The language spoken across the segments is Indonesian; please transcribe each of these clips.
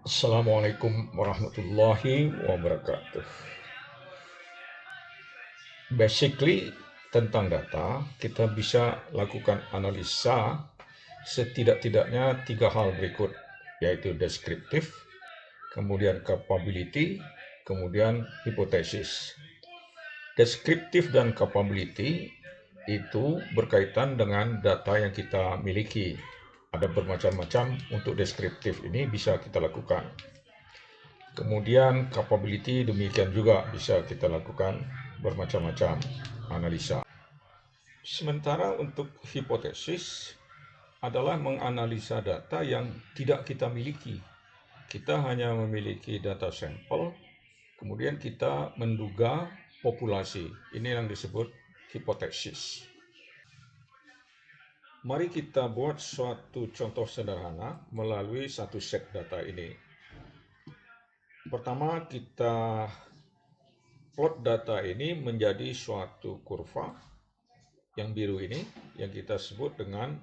Assalamualaikum warahmatullahi wabarakatuh. Basically, tentang data, kita bisa lakukan analisa setidak-tidaknya tiga hal berikut, yaitu deskriptif, kemudian capability, kemudian hipotesis. Deskriptif dan capability itu berkaitan dengan data yang kita miliki. Ada bermacam-macam untuk deskriptif ini bisa kita lakukan. Kemudian capability demikian juga bisa kita lakukan bermacam-macam analisa. Sementara untuk hipotesis adalah menganalisa data yang tidak kita miliki. Kita hanya memiliki data sampel, kemudian kita menduga populasi. Ini yang disebut hipotesis. Mari kita buat suatu contoh sederhana melalui satu set data ini. Pertama, kita plot data ini menjadi suatu kurva yang biru ini yang kita sebut dengan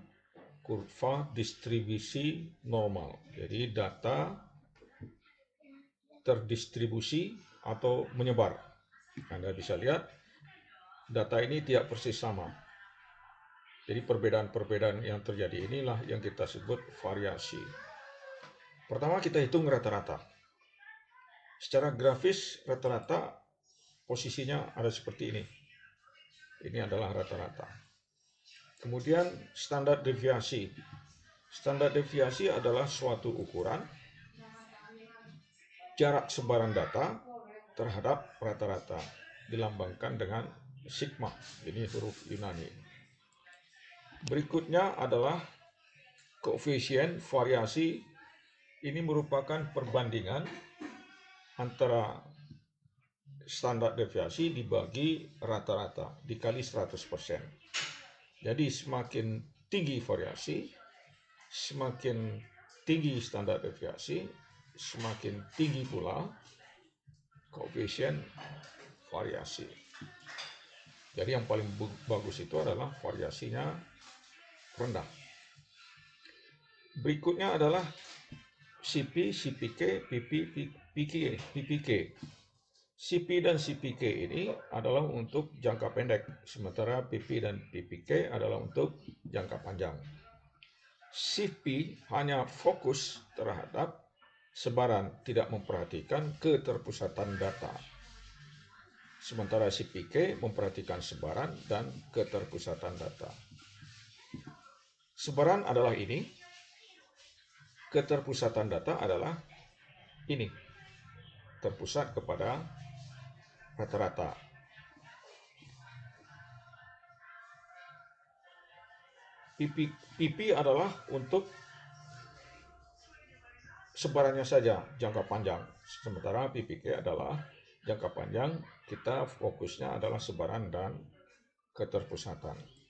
kurva distribusi normal. Jadi data terdistribusi atau menyebar. Anda bisa lihat data ini tidak persis sama. Jadi perbedaan-perbedaan yang terjadi inilah yang kita sebut variasi. Pertama kita hitung rata-rata. Secara grafis rata-rata posisinya ada seperti ini. Ini adalah rata-rata. Kemudian standar deviasi. Standar deviasi adalah suatu ukuran jarak sebaran data terhadap rata-rata, dilambangkan dengan sigma. Ini huruf Yunani. Berikutnya adalah koefisien variasi. Ini merupakan perbandingan antara standar deviasi dibagi rata-rata dikali 100%. Jadi semakin tinggi variasi, semakin tinggi standar deviasi, semakin tinggi pula koefisien variasi. Jadi yang paling bagus itu adalah variasinya rendah. Berikutnya adalah CP, CPK, PPK. CP dan CPK ini adalah untuk jangka pendek, sementara PP dan PPK adalah untuk jangka panjang. CP hanya fokus terhadap sebaran, tidak memperhatikan keterpusatan data. Sementara CPK memperhatikan sebaran dan keterpusatan data. Sebaran adalah ini, keterpusatan data adalah ini, terpusat kepada rata-rata. PP adalah untuk sebarannya saja, jangka panjang. Sementara PPK adalah jangka panjang, kita fokusnya adalah sebaran dan keterpusatan.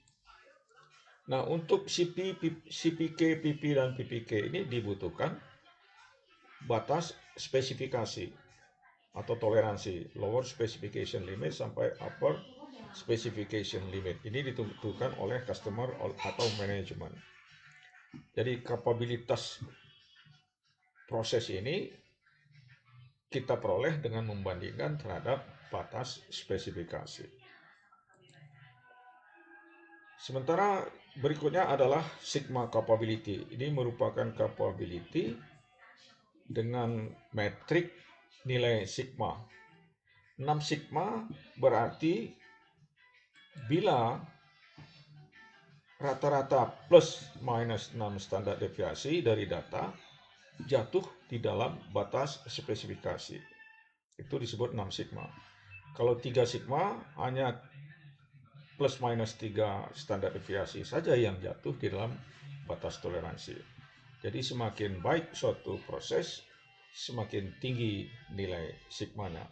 Nah, untuk CPK, PP, dan PPK ini dibutuhkan batas spesifikasi atau toleransi, lower specification limit sampai upper specification limit. Ini ditentukan oleh customer atau manajemen. Jadi kapabilitas proses ini kita peroleh dengan membandingkan terhadap batas spesifikasi. Sementara berikutnya adalah sigma capability. Ini merupakan capability dengan metrik nilai sigma. 6 sigma berarti bila rata-rata plus minus 6 standar deviasi dari data jatuh di dalam batas spesifikasi. Itu disebut 6 sigma. Kalau 3 sigma hanya plus minus 3 standar deviasi saja yang jatuh di dalam batas toleransi. Jadi semakin baik suatu proses, semakin tinggi nilai sigmanya.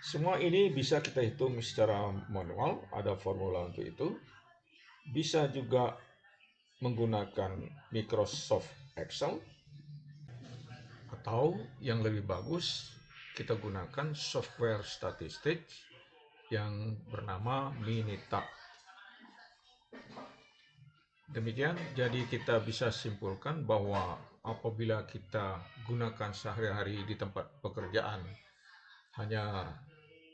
Semua ini bisa kita hitung secara manual, ada formula untuk itu. Bisa juga menggunakan Microsoft Excel, atau yang lebih bagus kita gunakan software statistik yang bernama Minitab. Demikian, jadi kita bisa simpulkan bahwa apabila kita gunakan sehari-hari di tempat pekerjaan hanya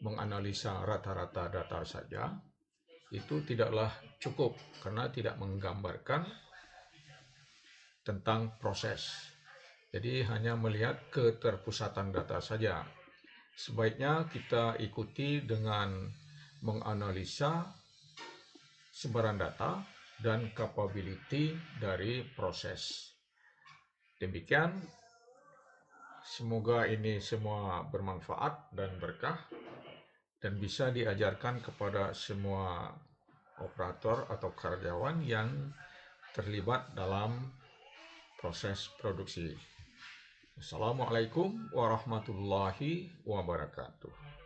menganalisa rata-rata data saja, itu tidaklah cukup karena tidak menggambarkan tentang proses. Jadi hanya melihat keterpusatan data saja. Sebaiknya kita ikuti dengan menganalisa sebaran data dan capability dari proses. Demikian, semoga ini semua bermanfaat dan berkah dan bisa diajarkan kepada semua operator atau karyawan yang terlibat dalam proses produksi. Assalamualaikum warahmatullahi wabarakatuh.